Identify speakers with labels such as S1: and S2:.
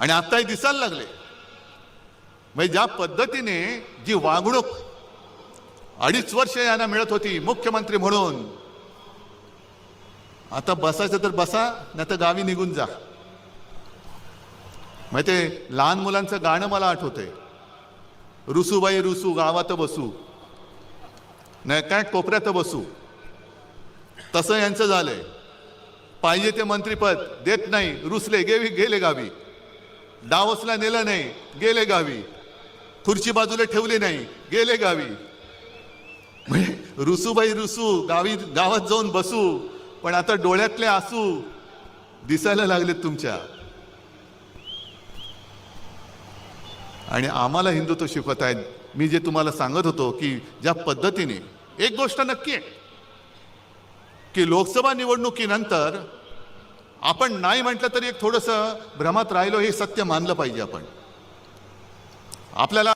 S1: आणि आत्ताही दिसायला लागले। म्हणजे ज्या पद्धतीने जी वागणूक 2.5 वर्ष यांना मिळत होती मुख्यमंत्री म्हणून, आता बसायचं तर बसा, नाही तर गावी निघून जा। मग ते लहान मुलांचं गाणं मला आठवतंय, रुसूबाई रुसू गावात बसू, नाही काय कोपऱ्यात बसू, तसं यांचं झालंय। पाहिजे ते मंत्रीपद देत नाही, रुसले गेले गावी, डावसला नेलं नाही गेले गावी, खुर्ची बाजूला ठेवली नाही गेले गावी। म्हणजे रुसूबाई रुसू गावात जाऊन बसू, पण आता डोळ्यातले आसू दिसायला लागलेत तुमच्या। आणि आम्हाला हिंदुत्व शिकवत आहेत। मी जे तुम्हाला सांगत होतो की ज्या पद्धतीने, एक गोष्ट नक्की आहे की लोकसभा निवडणुकीनंतर आपण नाही म्हटलं तरी एक थोडंसं भ्रमात राहिलो, हे सत्य मानलं पाहिजे आपण। आपल्याला